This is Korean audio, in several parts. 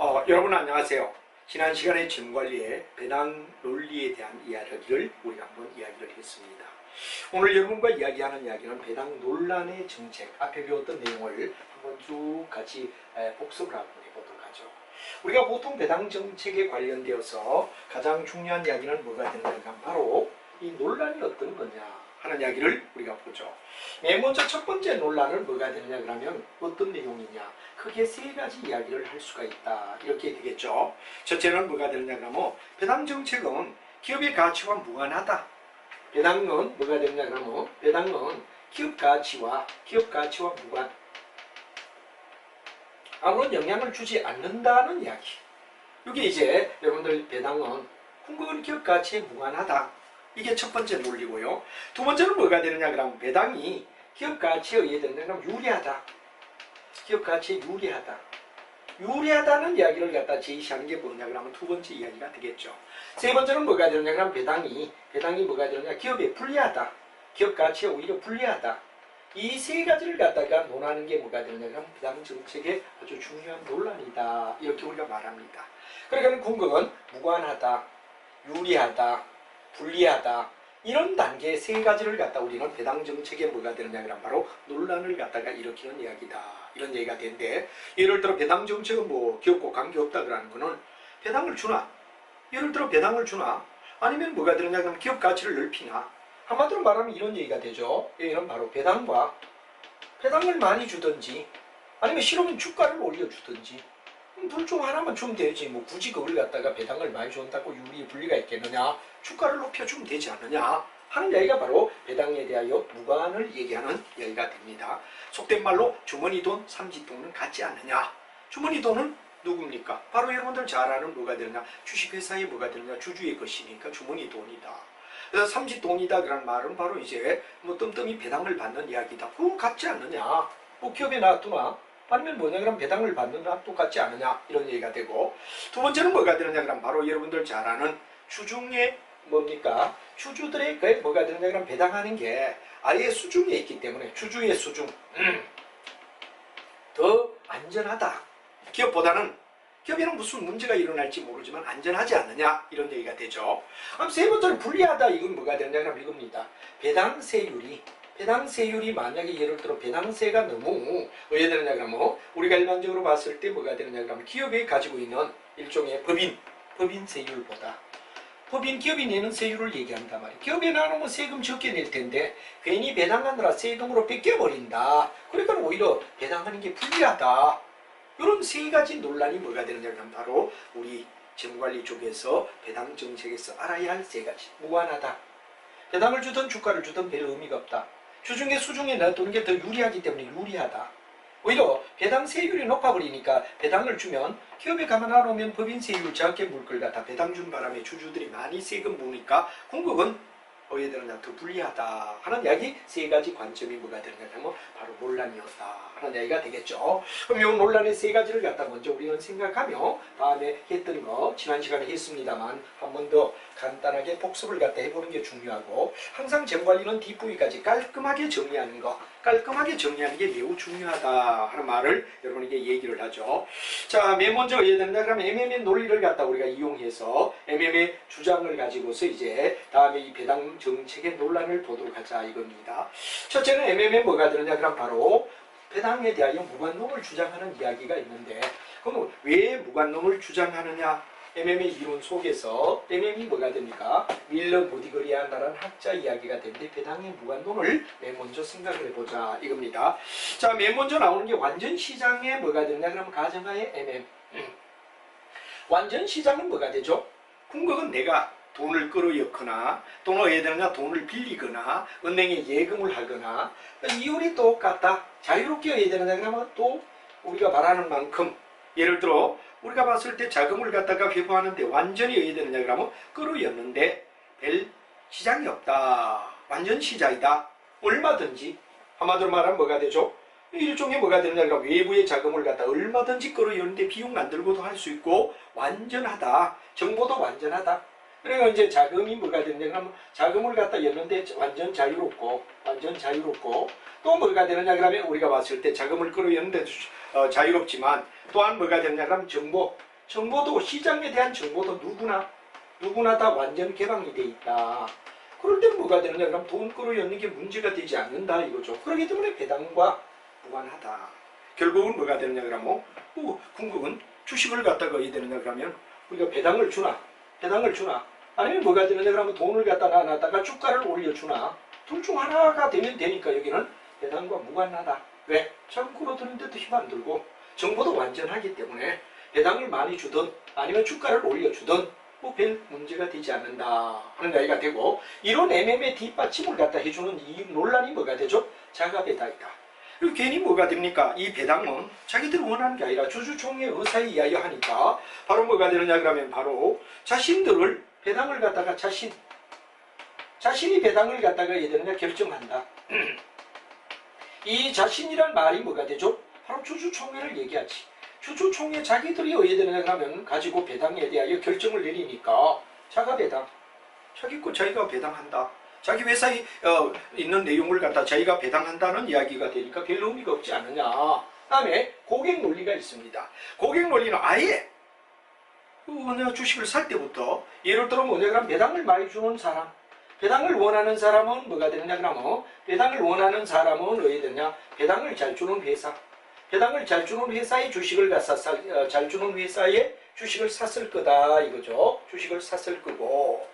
여러분 안녕하세요. 지난 시간에 재무관리의 배당 논리에 대한 이야기를 우리가 한번 이야기를 했습니다. 오늘 여러분과 이야기하는 이야기는 배당 논란의 정책, 앞에 배웠던 내용을 한번 쭉 같이 복습을 한번 해보도록 하죠. 우리가 보통 배당 정책에 관련되어서 가장 중요한 이야기는 뭐가 되느냐 하면 바로 이 논란이 어떤 거냐 하는 이야기를 우리가 보죠. 맨 먼저 첫 번째 논란은 뭐가 되느냐 그러면 어떤 내용이냐, 크게 세 가지 이야기를 할 수가 있다 이렇게 되겠죠. 첫째는 뭐가 되느냐 그러면 배당 정책은 기업의 가치와 무관하다. 배당은 뭐가 되느냐 그러면 배당은 기업 가치와 무관, 아무런 영향을 주지 않는다는 이야기. 이게 이제 여러분들 배당은 궁극은 기업 가치에 무관하다. 이게 첫 번째 논리고요. 두 번째는 뭐가 되느냐 그러면 배당이 기업 가치에 의해 되느냐 그러면 유리하다. 기업 가치에 유리하다. 유리하다는 이야기를 갖다 제시하는 게 뭐냐 그러면 두 번째 이야기가 되겠죠. 세 번째는 뭐가 되느냐 그러면 배당이 뭐가 되느냐 기업에 불리하다. 기업 가치에 오히려 불리하다. 이 세 가지를 갖다가 논하는 게 뭐가 되느냐 그러면 배당 정책의 아주 중요한 논란이다. 이렇게 우리가 말합니다. 그러니까 궁극은 무관하다, 유리하다, 불리하다, 이런 단계의 세 가지를 갖다 우리는 배당 정책에 뭐가 되느냐 그러면 바로 논란을 갖다가 일으키는 이야기다. 이런 얘기가 되는데, 예를 들어 배당 정책은 뭐 기업과 관계없다 그러는 거는 배당을 주나, 예를 들어 배당을 주나, 아니면 뭐가 되느냐 그러면 기업 가치를 넓히나, 한마디로 말하면 이런 얘기가 되죠. 이는 바로 배당을 많이 주든지 아니면 싫으면 주가를 올려주든지 둘 중 하나만 주면 되지, 뭐 굳이 그걸 갖다가 배당을 많이 준다고 유리에 불리가 있겠느냐, 주가를 높여주면 되지 않느냐 하는 이야기가 바로 배당에 대하여 무관을 얘기하는 이야기가 됩니다. 속된 말로 주머니 돈, 삼지돈은 같지 않느냐. 주머니 돈은 누굽니까? 바로 여러분들 잘 아는 뭐가 되느냐, 주식회사에 뭐가 되느냐, 주주의 것이니까 주머니 돈이다. 그래서 삼지돈이다 그런 말은 바로 이제 뭐 뜸뜸이 배당을 받는 이야기다. 그거 같지 않느냐. 뭐 기업에 놔두나 아니면 뭐냐 그럼 배당을 받느냐 똑같지 않느냐 이런 얘기가 되고, 두 번째는 뭐가 되느냐 그럼 바로 여러분들 잘 아는 주중에 뭡니까? 주주들의 그 뭐가 되느냐 그럼 배당하는 게 아예 수중에 있기 때문에 주주의 수중 더 안전하다. 기업에는 무슨 문제가 일어날지 모르지만 안전하지 않느냐 이런 얘기가 되죠. 그럼 세 번째는 불리하다. 이건 뭐가 되느냐 그럼 이겁니다. 배당세율이 만약에 예를 들어 배당세가 너무 어떻게 되느냐 그러면 우리가 일반적으로 봤을 때 뭐가 되느냐 그러면 기업이 가지고 있는 일종의 법인 세율보다 기업이 내는 세율을 얘기한단 말이에요. 기업에 나누면 세금 적게 낼 텐데 괜히 배당하느라 세금으로 뺏겨버린다. 그러니까 오히려 배당하는 게 불리하다. 이런 세 가지 논란이 뭐가 되느냐 그러면 바로 우리 재무관리 쪽에서 배당 정책에서 알아야 할 세 가지. 무관하다. 배당을 주든 주가를 주든 별 의미가 없다. 주중에 수중에 놔두는 게 더 유리하기 때문에 유리하다. 오히려 배당 세율이 높아버리니까 배당을 주면 기업에 가만 안 오면 법인 세율 작게 물 걸 갖다 배당 준 바람에 주주들이 많이 세금 무니까 궁극은 어디에 되느냐 더 불리하다 하는 이야기. 세 가지 관점이 뭐가 되느냐 하면 바로 논란이었다 하는 이야기가 되겠죠. 그럼 이 논란의 세 가지를 갖다 먼저 우리는 생각하며 다음에 했던 거 지난 시간에 했습니다만 한 번 더 간단하게 복습을 갖다 해보는 게 중요하고, 항상 재무관리는 뒷부위까지 깔끔하게 정리하는 게 매우 중요하다 하는 말을 여러분에게 얘기를 하죠. 자, 맨 먼저 어디에 되느냐 그러면 MM의 논리를 갖다 우리가 이용해서 MM의 주장을 가지고서 이제 다음에 이 배당 정책의 논란을 보도록 하자 이겁니다. 첫째는 MM에 뭐가 되느냐 그럼 바로 배당에 대하여 무관론을 주장하는 이야기가 있는데, 그럼 왜 무관론을 주장하느냐? MM의 이론 속에서 MM이 뭐가 됩니까? 밀러 모디거리아라는 학자 이야기가 되는데 배당의 무관론을 맨 먼저 생각을 해보자 이겁니다. 자, 맨 먼저 나오는 게 완전 시장에 뭐가 되느냐 그러면 가정하에 MM. 완전 시장은 뭐가 되죠? 궁극은 내가 돈을 끌어넣거나 또는 어디에 되느냐 돈을 빌리거나 은행에 예금을 하거나 이율이 똑같다. 자유롭게 어디에 되느냐 그러면 또 우리가 말하는 만큼, 예를 들어 우리가 봤을 때 자금을 갖다가 회부하는데 완전히 어디에 되느냐 그러면 끌어였는데 별 시장이 없다. 완전 시장이다. 얼마든지, 한마디로 말하면 뭐가 되죠? 일종의 뭐가 되느냐 그러면 외부의 자금을 갖다 얼마든지 끌어였는데 비용 안 들고도 할 수 있고 완전하다. 정보도 완전하다. 그러니까 이제 자금이 뭐가 되느냐 그러면 자금을 갖다 였는데 완전 자유롭고 또 뭐가 되느냐 그러면 우리가 봤을 때 자금을 끌어였는데 자유롭지만 또한 뭐가 되느냐 그러면 정보도 시장에 대한 정보도 누구나 다 완전 개방이 돼 있다. 그럴 때 뭐가 되느냐 그러면 돈 끌어였는 게 문제가 되지 않는다 이거죠. 그렇기 때문에 배당과 무관하다. 결국은 뭐가 되느냐 그러면 궁극은 주식을 갖다가 어디 되느냐 그러면 우리가 배당을 주나 아니면 뭐가 되느냐 그러면 돈을 갖다 놔놨다가 주가를 올려주나 둘 중 하나가 되면 되니까 여기는 배당과 무관하다. 왜? 자금 끌어들이는데도 힘 안 들고 정보도 완전하기 때문에 배당을 많이 주든 아니면 주가를 올려주든 뭐 별 문제가 되지 않는다 하는 이야기가 되고, 이런 MM의 뒷받침을 갖다 해주는 이 논란이 뭐가 되죠? 자가배당이다. 그리고 괜히 뭐가 됩니까? 이 배당은 자기들이 원하는 게 아니라 주주총회 의사에 의하여 하니까 바로 뭐가 되느냐 그러면 바로 자신들을 배당을 갖다가 자신이 배당을 갖다가 해야 되느냐 결정한다. 이 자신이란 말이 뭐가 되죠? 바로 주주총회를 얘기하지. 주주총회 자기들이 어디에 되느냐 그러면 가지고 배당에 대하여 결정을 내리니까 자가배당, 자기 거 자기가 배당한다. 자기 회사에 있는 내용을 갖다 자기가 배당한다는 이야기가 되니까 별 의미가 없지 않느냐. 다음에 고객 논리가 있습니다. 고객 논리는 아예 내가 주식을 살 때부터 예를 들어 뭐냐 그러면 배당을 많이 주는 사람, 배당을 원하는 사람은 뭐가 되느냐 그러면 배당을 원하는 사람은 어디 되느냐, 배당을 잘 주는 회사, 배당을 잘 주는 회사의 주식을 잘 주는 회사의 주식을 샀을 거다 이거죠. 주식을 샀을 거고,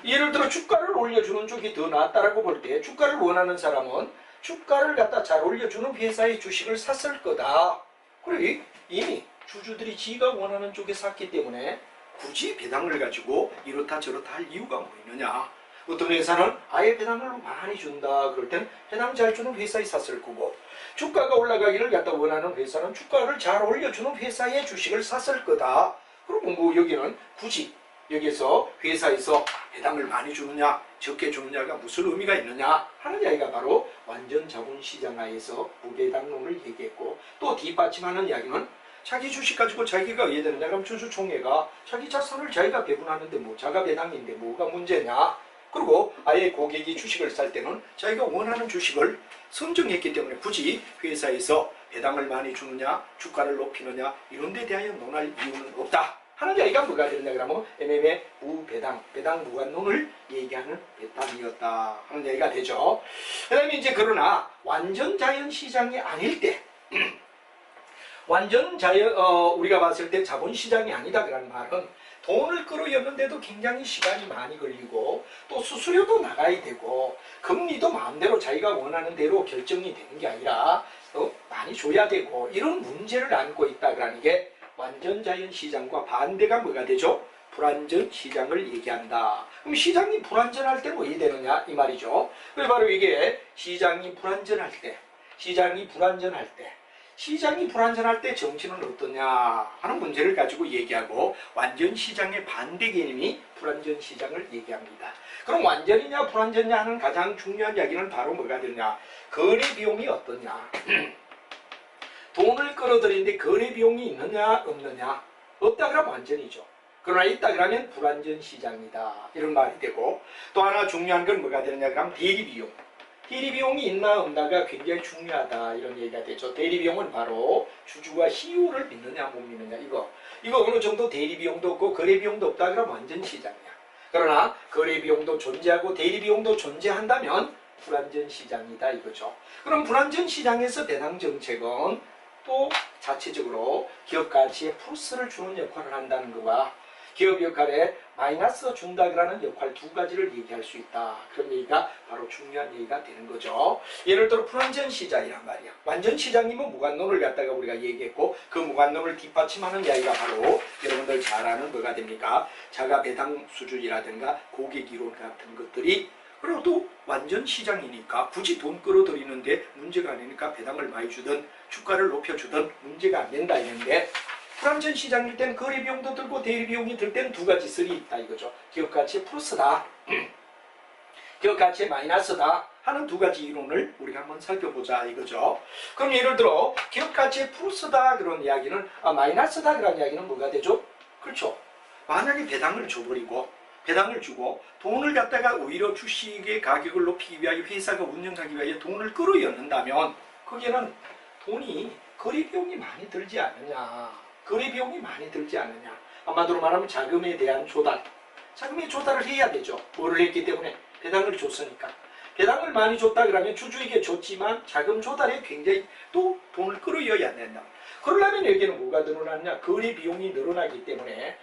예를 들어 주가를 올려주는 쪽이 더 낫다라고 볼 때 주가를 원하는 사람은 주가를 갖다 잘 올려주는 회사의 주식을 샀을 거다. 그리고 이미 주주들이 지가 원하는 쪽에 샀기 때문에 굳이 배당을 가지고 이렇다 저렇다 할 이유가 뭐 있느냐. 어떤 회사는 아예 배당을 많이 준다. 그럴 땐 배당 잘 주는 회사에 샀을 거고, 주가가 올라가기를 갖다 원하는 회사는 주가를 잘 올려주는 회사의 주식을 샀을 거다. 그리고 뭐 여기는 굳이 여기서 회사에서 배당을 많이 주느냐 적게 주느냐가 무슨 의미가 있느냐 하는 이야기가 바로 완전 자본시장 하에서 무배당론을 얘기했고, 또 뒷받침하는 이야기는 자기 주식 가지고 자기가 왜 되느냐 그럼 주주총회가 자기 자산을 자기가 배분하는데 뭐 자가배당인데 뭐가 문제냐. 그리고 아예 고객이 주식을 살 때는 자기가 원하는 주식을 선정했기 때문에 굳이 회사에서 배당을 많이 주느냐 주가를 높이느냐 이런 데 대하여 논할 이유는 없다 하는 이야기가 뭐가 되느냐 그러면 MM의 배당 무관론을 얘기하는 배당이었다 하는 이야기가 되죠. 그 다음에 이제 그러나 완전 자연시장이 아닐 때 완전 우리가 봤을 때 자본시장이 아니다 그런 말은 돈을 끌어였는데도 굉장히 시간이 많이 걸리고 또 수수료도 나가야 되고 금리도 마음대로 자기가 원하는 대로 결정이 되는 게 아니라 많이 줘야 되고 이런 문제를 안고 있다 그러는 게 완전 자연시장과 반대가 뭐가 되죠? 불완전 시장을 얘기한다. 그럼 시장이 불완전할 때는 뭐 되느냐 이 말이죠. 그래서 바로 이게 시장이 불완전할 때 정치는 어떠냐 하는 문제를 가지고 얘기하고, 완전 시장의 반대 개념이 불완전 시장을 얘기합니다. 그럼 완전이냐 불완전이냐 하는 가장 중요한 이야기는 바로 뭐가 되느냐, 거래 비용이 어떠냐. 돈을 끌어들이는데 거래 비용이 있느냐 없느냐. 없다 그러면 완전이죠. 그러나 있다 그러면 불완전 시장이다 이런 말이 되고, 또 하나 중요한 건 뭐가 되느냐 그러면 대리비용. 대리비용이 있나 없나가 굉장히 중요하다 이런 얘기가 되죠. 대리비용은 바로 주주가 CEO를 믿느냐 못 믿느냐 이거 어느 정도 대리비용도 없고 거래비용도 없다 그러면 완전 시장이야. 그러나 거래비용도 존재하고 대리비용도 존재한다면 불완전 시장이다 이거죠. 그럼 불완전 시장에서 배당 정책은 또 자체적으로 기업 가치에 플러스를 주는 역할을 한다는 거와 기업 역할에 마이너스 준다라는 역할 두 가지를 얘기할 수 있다. 그런 얘기가 바로 중요한 얘기가 되는 거죠. 예를 들어 불완전 시장이란 말이야. 완전 시장이면 무관론을 갖다가 우리가 얘기했고, 그 무관론을 뒷받침하는 이야기가 바로 여러분들 잘 아는 뭐가 됩니까? 자가 배당 수준이라든가 고객 이론 같은 것들이, 그리고 또 완전 시장이니까 굳이 돈 끌어들이는데 문제가 아니니까 배당을 많이 주든 주가를 높여주든 문제가 안 된다 이런데, 불완전 시장일 땐 거래비용도 들고 대리비용이 들 땐 두 가지 설이 있다 이거죠. 기업가치의 플러스다, 기업가치의 마이너스다 하는 두 가지 이론을 우리가 한번 살펴보자 이거죠. 그럼 예를 들어 기업가치의 플러스다 그런 이야기는 마이너스다 그런 이야기는 뭐가 되죠? 그렇죠. 만약에 배당을 줘버리고 배당을 주고 돈을 갖다가 오히려 주식의 가격을 높이기 위하여 회사가 운영하기 위하여 돈을 끌어였는다면 거기에는 돈이 거래 비용이 많이 들지 않느냐. 거래 비용이 많이 들지 않느냐. 한마디로 말하면 자금에 대한 조달. 자금의 조달을 해야 되죠. 뭐를 했기 때문에 배당을 줬으니까. 배당을 많이 줬다 그러면 주주에게 줬지만 자금 조달에 굉장히 또 돈을 끌어여야 된다. 그러려면 여기는 뭐가 늘어났냐? 거래 비용이 늘어나기 때문에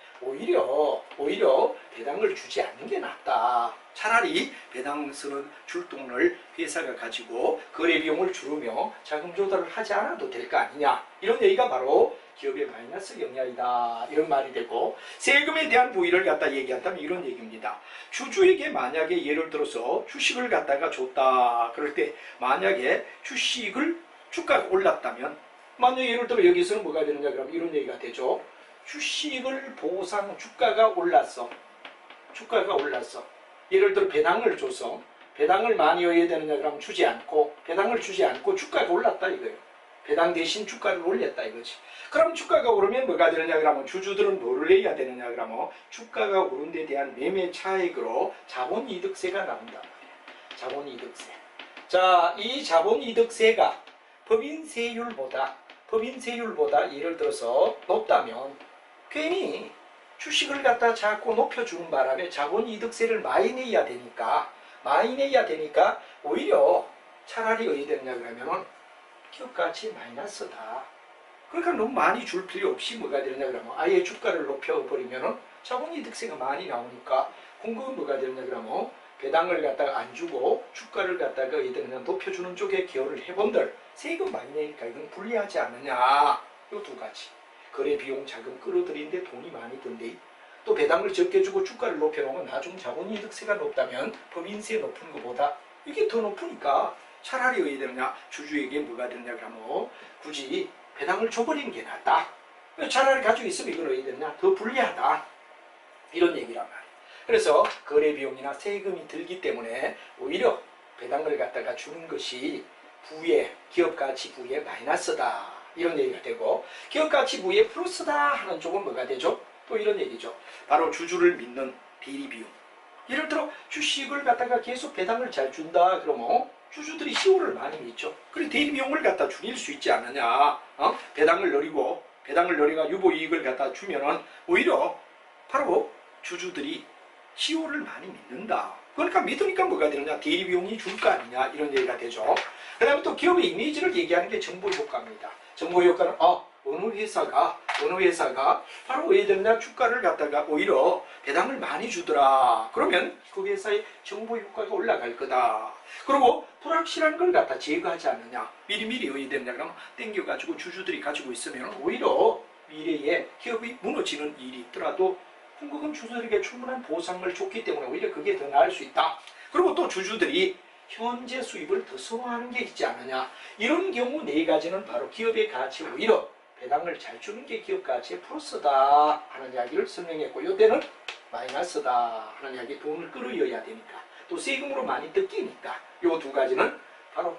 오히려 배당을 주지 않는 게 낫다. 차라리 배당스러운 줄 돈을 회사가 가지고 거래 비용을 줄이며 자금 조달을 하지 않아도 될 거 아니냐. 이런 얘기가 바로 기업의 마이너스 영향이다. 이런 말이 되고 세금에 대한 부의를 갖다 얘기한다면 이런 얘기입니다. 주주에게 만약에 예를 들어서 주식을 갖다가 줬다. 그럴 때 만약에 주가가 올랐다면 만약에 예를 들어 여기서는 뭐가 되느냐 그러면 이런 얘기가 되죠. 주식을 주가가 올랐어. 예를 들어 배당을 줘서 배당을 많이 해야 되느냐 그러면 배당을 주지 않고 주가가 올랐다 이거예요. 배당 대신 주가를 올렸다 이거지. 그럼 주가가 오르면 뭐가 되느냐 그러면 주주들은 뭐를 내야 되느냐 그러면 주가가 오른 데 대한 매매 차익으로 자본이득세가 나온다. 자본이득세. 자, 이 자본이득세가 법인세율보다 예를 들어서 높다면 괜히 주식을 갖다 자꾸 높여주는 바람에 자본이득세를 많이 내야 되니까 오히려 차라리 어디 되느냐 그러면은 기업가치 마이너스다. 그러니까 너무 많이 줄 필요 없이 뭐가 되느냐 그러면 아예 주가를 높여버리면은 자본이득세가 많이 나오니까 공급은 뭐가 되느냐 그러면 배당을 갖다가 안 주고 주가를 갖다가 이들은 높여주는 쪽에 기여를 해본들 세금 많이 내니까 이건 불리하지 않느냐. 이 두 가지. 거래 비용 자금 끌어들이는데 돈이 많이 든데 또 배당을 적게 주고 주가를 높여놓으면 나중 자본이득세가 높다면 법인세 높은 것보다 이게 더 높으니까 차라리 어디 되느냐 주주에게 뭐가 되느냐 그러면 굳이 배당을 줘버리는 게 낫다. 차라리 가지고 있으면 이건 어디 되느냐 더 불리하다. 이런 얘기란 말이에요. 그래서 거래 비용이나 세금이 들기 때문에 오히려 배당을 갖다가 주는 것이 기업가치 부에 마이너스다. 이런 얘기가 되고 기업가치 부에 플러스다 하는 쪽은 뭐가 되죠? 또 이런 얘기죠. 바로 주주를 믿는 대리비용. 예를 들어 주식을 갖다가 계속 배당을 잘 준다 그러면 주주들이 시효를 많이 믿죠. 그리고 대리비용을 갖다 줄일 수 있지 않느냐. 배당을 늘리가 유보이익을 갖다 주면은 오히려 바로 주주들이 시효를 많이 믿는다. 그러니까 믿으니까 뭐가 되느냐 대리비용이 줄 거 아니냐 이런 얘기가 되죠. 그 다음에 또 기업의 이미지를 얘기하는 게 정보효과입니다. 정보효과는 어느 회사가 바로 왜 되느냐 주가를 갖다가 오히려 배당을 많이 주더라. 그러면 그 회사의 정보효과가 올라갈 거다. 그리고 불확실한 걸 갖다 제거하지 않느냐. 미리미리 왜 되느냐 그러면 땡겨가지고 주주들이 가지고 있으면 오히려 미래에 기업이 무너지는 일이 있더라도 한국은 주주들에게 충분한 보상을 줬기 때문에 오히려 그게 더 나을 수 있다. 그리고 또 주주들이 현재 수입을 더 선호하는 게 있지 않느냐. 이런 경우 네 가지는 바로 기업의 가치 오히려 배당을 잘 주는 게 기업 가치의 플러스다 하는 이야기를 설명했고 이때는 마이너스다 하는 이야기 돈을 끌어여야 되니까 또 세금으로 많이 뜯기니까 이 두 가지는 바로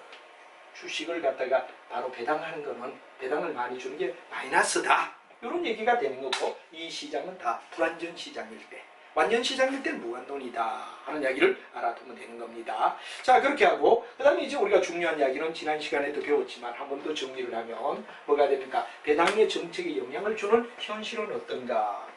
주식을 갖다가 바로 배당하는 거는 배당을 많이 주는 게 마이너스다. 이런 얘기가 되는 거고 이 시장은 다 불완전 시장일 때 완전 시장일 때는 무한돈이다 하는 이야기를 알아두면 되는 겁니다. 자 그렇게 하고 그 다음에 이제 우리가 중요한 이야기는 지난 시간에도 배웠지만 한 번 더 정리를 하면 뭐가 됩니까? 배당의 정책에 영향을 주는 현실은 어떤가?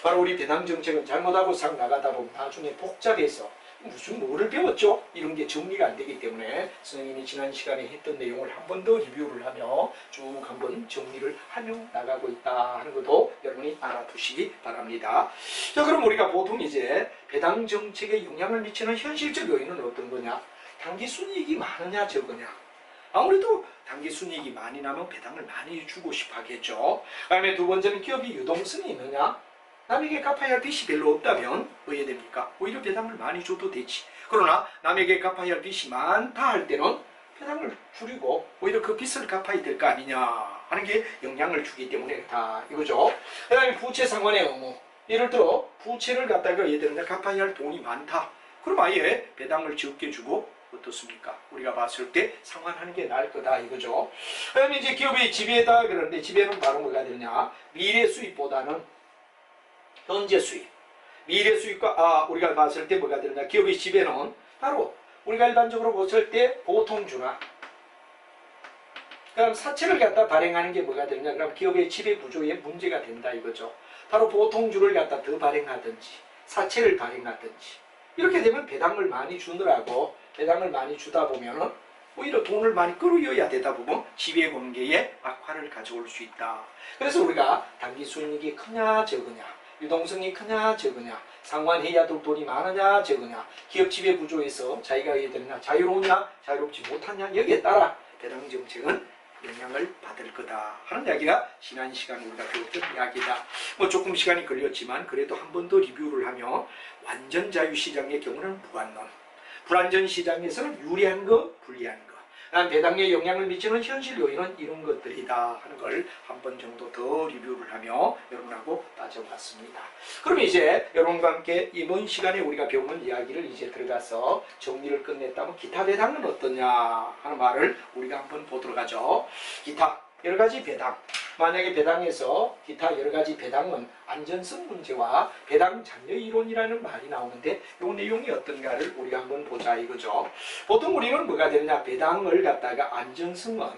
바로 우리 배당 정책은 잘못하고 상 나가다 보면 나중에 복잡해서 무슨 뭐를 배웠죠? 이런 게 정리가 안 되기 때문에 선생님이 지난 시간에 했던 내용을 한 번 더 리뷰를 하며 쭉 한번 정리를 하며 나가고 있다 하는 것도 여러분이 알아두시기 바랍니다. 자 그럼 우리가 보통 이제 배당 정책에 영향을 미치는 현실적 요인은 어떤 거냐? 단기 순이익이 많으냐 적으냐? 아무래도 단기 순이익이 많이 나면 배당을 많이 주고 싶어 하겠죠. 그 다음에 두 번째는 기업이 유동성이 있느냐? 남에게 갚아야 할 빚이 별로 없다면 어떻게 됩니까? 오히려 배당을 많이 줘도 되지. 그러나 남에게 갚아야 할 빚이 많다 할 때는 배당을 줄이고 오히려 그 빚을 갚아야 될 거 아니냐 하는 게 영향을 주기 때문에 다 이거죠. 그 다음에 부채 상환의 의무. 예를 들어 부채를 갖다가 얘들은 갚아야 할 돈이 많다. 그럼 아예 배당을 적게 주고 어떻습니까? 우리가 봤을 때 상환하는 게 나을 거다 이거죠. 그 다음에 이제 기업의 지배다 그러는데 지배는 바로 뭐가 되느냐? 미래 수입보다는 현재 수입. 미래 수익과 우리가 봤을 때 뭐가 되느냐? 기업의 지배는 바로 우리가 일반적으로 봤을 때 보통주나 그럼 사채를 갖다 발행하는 게 뭐가 되느냐? 그럼 기업의 지배 구조에 문제가 된다 이거죠. 바로 보통주를 갖다 더 발행하든지 사채를 발행하든지 이렇게 되면 배당을 많이 주느라고 배당을 많이 주다 보면은 오히려 돈을 많이 끌어여야 되다 보면 지배관계에 악화를 가져올 수 있다. 그래서 우리가 단기 수익이 크냐 적으냐, 유동성이 크냐 적으냐, 상환해야 될 돈이 많으냐 적으냐, 기업 지배 구조에서 자기가 해야 되느냐, 자유로우냐 자유롭지 못하냐 여기에 따라 배당 정책은 영향을 받을 거다 하는 이야기가 지난 시간에 우리가 배웠던 이야기다. 뭐 조금 시간이 걸렸지만 그래도 한 번 더 리뷰를 하며 완전 자유시장의 경우는 무관론, 불완전 시장에서는 유리한 거, 불리한 거, 배당에 영향을 미치는 현실 요인은 이런 것들이다 하는 걸 한 번 정도 더 리뷰를 하며 여러분하고 따져봤습니다. 그럼 이제 여러분과 함께 이번 시간에 우리가 배우는 이야기를 이제 들어가서 정리를 끝냈다면 기타 배당은 어떠냐 하는 말을 우리가 한번 보도록 하죠. 기타 여러 가지 배당, 만약에 배당에서 기타 여러 가지 배당은 안전성 문제와 배당 잔여 이론이라는 말이 나오는데 이 내용이 어떤가를 우리가 한번 보자 이거죠. 보통 우리는 뭐가 되느냐, 배당을 갖다가 안전성은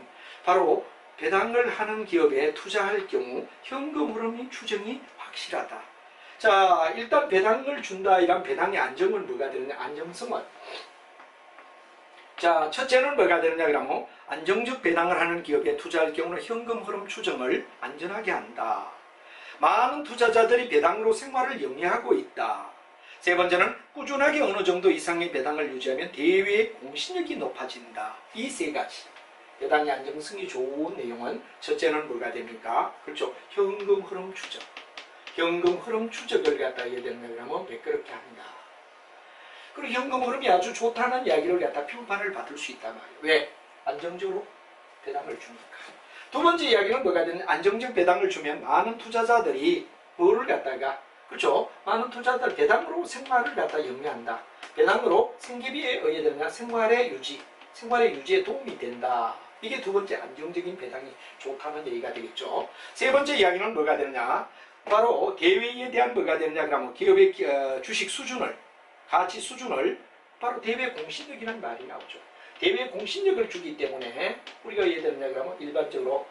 바로 배당을 하는 기업에 투자할 경우 현금 흐름이 추정이 확실하다. 자, 일단 배당을 준다 이런 배당의 안정은 뭐가 되느냐, 안정성은 자, 첫째는 뭐가 되느냐 그러면 안정적 배당을 하는 기업에 투자할 경우는 현금 흐름 추정을 안전하게 한다. 많은 투자자들이 배당으로 생활을 영위하고 있다. 세 번째는 꾸준하게 어느 정도 이상의 배당을 유지하면 대외의 공신력이 높아진다. 이 세 가지 배당의 안정성이 좋은 내용은 첫째는 뭐가 됩니까? 그렇죠. 현금 흐름 추적. 현금 흐름 추적을 갖다 해야 되느냐 그러면 매끄럽게 한다. 그리고 현금 흐름이 아주 좋다는 이야기를 갖다 평판을 받을 수 있단 말이에요. 왜? 안정적으로 배당을 주니까. 두 번째 이야기는 뭐가 되는, 안정적 배당을 주면 많은 투자자들이 뭐를 갖다가, 그렇죠? 많은 투자자들 배당으로 생활을 갖다 영위한다. 배당으로 생계비에 의해 되느냐, 생활의 유지에 도움이 된다. 이게 두 번째 안정적인 배당이 좋다는 얘기가 되겠죠. 세 번째 이야기는 뭐가 되느냐, 바로 대외에 대한 뭐가 되느냐 그러면 기업의 주식 수준을, 가치 수준을 바로 대외 공신력이라는 말이 나오죠. 대외 공신력을 주기 때문에 우리가 예를 들면 그러면 일반적으로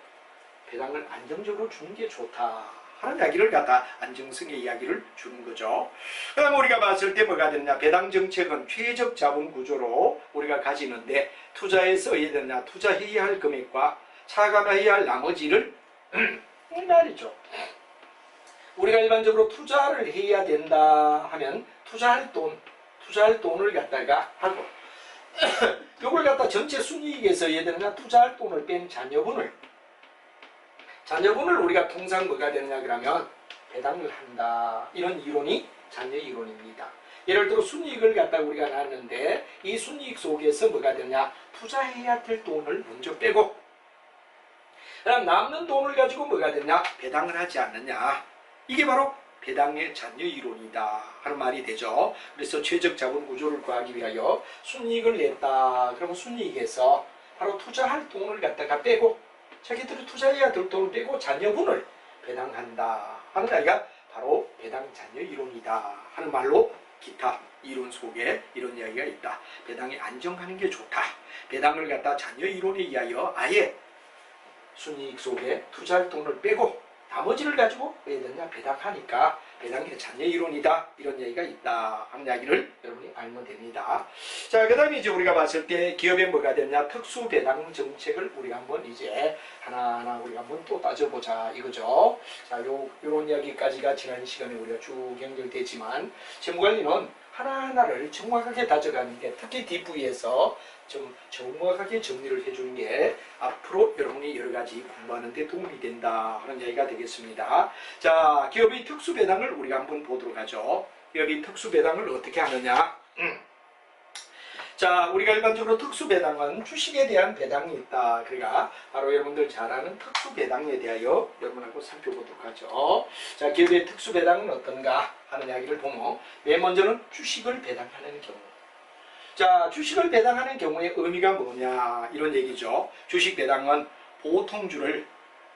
배당을 안정적으로 주는 게 좋다 하는 이야기를 갖다 안정성의 이야기를 주는 거죠. 그다음 우리가 봤을 때 뭐가 되느냐, 배당 정책은 최적 자본 구조로 우리가 가지는데 투자에서 예를 들면 투자해야 할 금액과 차감해야 할 나머지를 이 말이죠. 우리가 일반적으로 투자를 해야 된다 하면 투자할 돈을 갖다가 하고 요걸 갖다 전체 순이익에서 예를 들면 투자할 돈을 뺀 잔여분을 우리가 통상 뭐가 되느냐 그러면 배당을 한다. 이런 이론이 잔여 이론입니다. 예를 들어 순이익을 갖다 우리가 나눴는데 이 순이익 속에서 뭐가 되느냐, 투자해야 될 돈을 먼저 빼고 그다음 남는 돈을 가지고 뭐가 되느냐, 배당을 하지 않느냐. 이게 바로 배당의 잔여 이론이다 하는 말이 되죠. 그래서 최적 자본 구조를 구하기 위하여 순이익을 냈다. 그러면 순이익에서 바로 투자할 돈을 갖다가 빼고 자기들이 투자해야 될 돈을 빼고 잔여분을 배당한다 하는 이야기가 바로 배당 잔여 이론이다 하는 말로 기타 이론 속에 이런 이야기가 있다. 배당이 안정하는 게 좋다. 배당을 갖다 잔여 이론에 의하여 아예 순이익 속에 투자할 돈을 빼고 나머지를 가지고 왜 되느냐, 배당하니까 배당의 잔여 이론이다. 이런 얘기가 있다 하는 이야기를 여러분이 알면 됩니다. 자, 그 다음에 이제 우리가 봤을 때 기업에 뭐가 되느냐, 특수 배당 정책을 우리가 한번 이제 하나하나 우리가 한번 또 따져보자 이거죠. 자, 요런 이야기까지가 지난 시간에 우리가 쭉 연결되지만 재무관리는 하나하나를 정확하게 다져가는 게, 특히 뒷부위에서 좀 정확하게 정리를 해주는 게 앞으로 여러분이 여러 가지 공부하는 데 도움이 된다 하는 이야기가 되겠습니다. 자, 기업의 특수배당을 우리가 한번 보도록 하죠. 기업의 특수배당을 어떻게 하느냐. 자, 우리가 일반적으로 특수배당은 주식에 대한 배당이 있다. 그러니까 바로 여러분들 잘 아는 특수배당에 대하여 여러분하고 살펴보도록 하죠. 자, 기업의 특수배당은 어떤가 하는 이야기를 보면 맨 먼저는 주식을 배당하는 경우. 자, 주식을 배당하는 경우의 의미가 뭐냐 이런 얘기죠. 주식 배당은 보통주를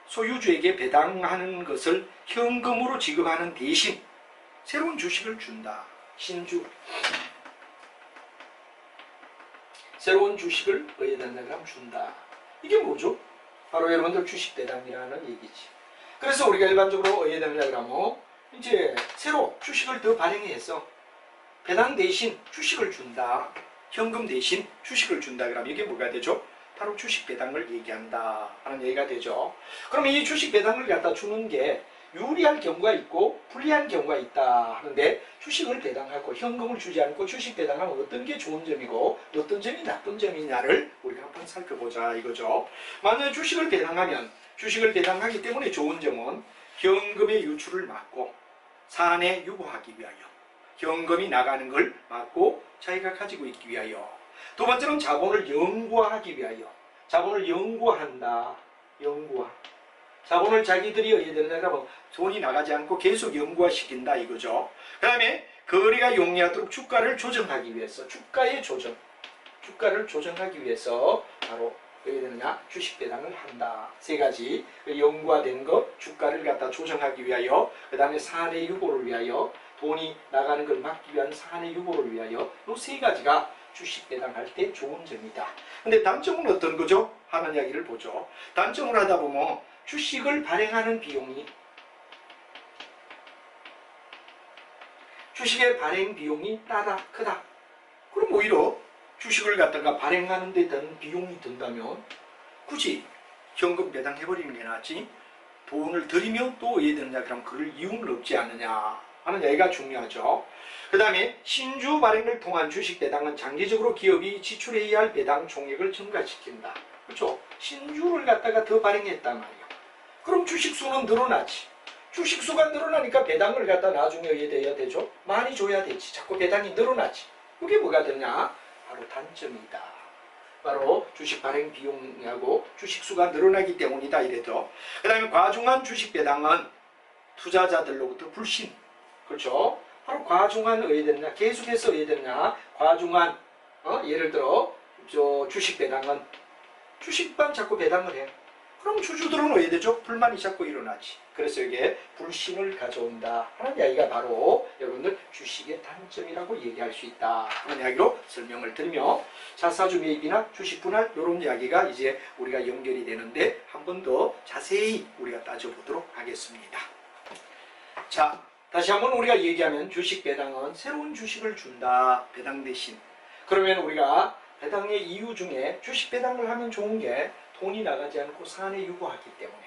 소유주에게 배당하는 것을 현금으로 지급하는 대신 새로운 주식을 준다. 신주. 새로운 주식을 의에 대한 그럼 준다. 이게 뭐죠? 바로 여러분들 주식 배당이라는 얘기지. 그래서 우리가 일반적으로 의에 대한 그러면 이제 새로 주식을 더 발행해서 배당 대신 주식을 준다. 현금 대신 주식을 준다. 그러면 이게 뭐가 되죠? 바로 주식 배당을 얘기한다 하는 얘기가 되죠. 그러면 이 주식 배당을 갖다 주는 게 유리할 경우가 있고 불리한 경우가 있다 하는데, 주식을 배당하고 현금을 주지 않고 주식 배당하면 어떤 게 좋은 점이고 어떤 점이 나쁜 점이냐를 우리가 한번 살펴보자 이거죠. 만약에 주식을 배당하기 때문에 좋은 점은 현금의 유출을 막고 사안에 유보하기 위하여, 현금이 나가는 걸 막고 자기가 가지고 있기 위하여. 두 번째는 자본을 영구화하기 위하여. 자본을 영구화한다. 영구화. 자본을 자기들이 어디에 되느냐면 돈이 나가지 않고 계속 영구화시킨다 이거죠. 그 다음에 거래가 용이하도록 주가를 조정하기 위해서, 주가의 조정, 주가를 조정하기 위해서 바로 어디에 되느냐, 주식 배당을 한다. 세 가지. 영구화된 것, 주가를 갖다 조정하기 위하여, 그 다음에 사안의 유보를 위하여, 돈이 나가는 걸 막기 위한 사안의 유보를 위하여, 이 세 가지가 주식 배당할 때 좋은 점이다. 근데 단점은 어떤 거죠? 하는 이야기를 보죠. 단점을 하다 보면 주식을 발행하는 비용이, 주식의 발행 비용이 크다. 그럼 오히려 주식을 갖다가 발행하는 데 든 비용이 든다면 굳이 현금 배당해버리는 게 낫지, 돈을 들이면 또 왜 되느냐, 그럼 그럴 이유는 없지 않느냐 하는 얘기가 중요하죠. 그 다음에 신주 발행을 통한 주식 배당은 장기적으로 기업이 지출해야 할 배당 총액을 증가시킨다. 그렇죠? 신주를 갖다가 더 발행했단 말이야. 그럼 주식수는 늘어나지. 주식수가 늘어나니까 배당을 갖다 나중에 돼야 되죠. 많이 줘야 되지. 자꾸 배당이 늘어나지. 그게 뭐가 되냐? 바로 단점이다. 바로 주식 발행 비용하고 주식수가 늘어나기 때문이다 이래죠. 그 다음에 과중한 주식 배당은 투자자들로부터 불신. 그렇죠? 바로 과중한 왜 되느냐? 계속해서 왜 되느냐? 과중한, 예를 들어 주식 배당은 주식만 자꾸 배당을 해. 그럼 주주들은 왜 되죠? 불만이 자꾸 일어나지. 그래서 이게 불신을 가져온다 하는 이야기가 바로 여러분들 주식의 단점이라고 얘기할 수 있다 하는 이야기로 설명을 드리며, 자사주 매입이나 주식 분할 이런 이야기가 이제 우리가 연결이 되는데 한 번 더 자세히 우리가 따져보도록 하겠습니다. 자, 다시 한번 우리가 얘기하면 주식 배당은 새로운 주식을 준다. 배당 대신. 그러면 우리가 배당의 이유 중에 주식 배당을 하면 좋은 게 돈이 나가지 않고 사안에 유보하기 때문에,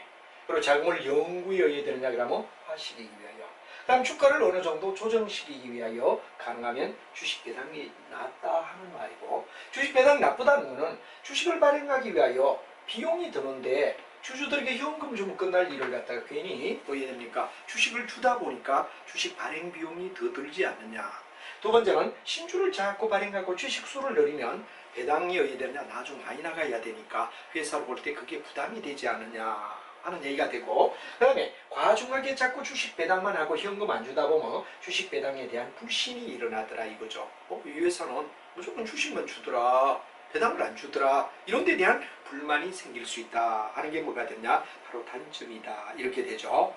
그리고 자금을 영구히 어디에 되느냐 그러면 화시키기 위하여, 다음 주가를 어느 정도 조정시키기 위하여 가능하면 주식 배당이 낫다 하는 말이고, 주식 배당 나쁘다는 것은 주식을 발행하기 위하여 비용이 드는데 주주들에게 현금 주면 끝날 일을 갖다가 괜히 어디에 됩니까? 주식을 주다 보니까 주식 발행 비용이 더 들지 않느냐. 두 번째는 신주를 자꾸 발행하고 주식수를 늘리면 배당이 어디에 되느냐, 나중 많이 나가야 되니까 회사로 볼 때 그게 부담이 되지 않느냐 하는 얘기가 되고, 그 다음에 과중하게 자꾸 주식 배당만 하고 현금 안 주다 보면 주식 배당에 대한 불신이 일어나더라 이거죠. 이 회사는 무조건 주식만 주더라, 배당을 안 주더라, 이런 데 대한 불만이 생길 수 있다 하는 게 뭐가 되냐, 바로 단점이다 이렇게 되죠.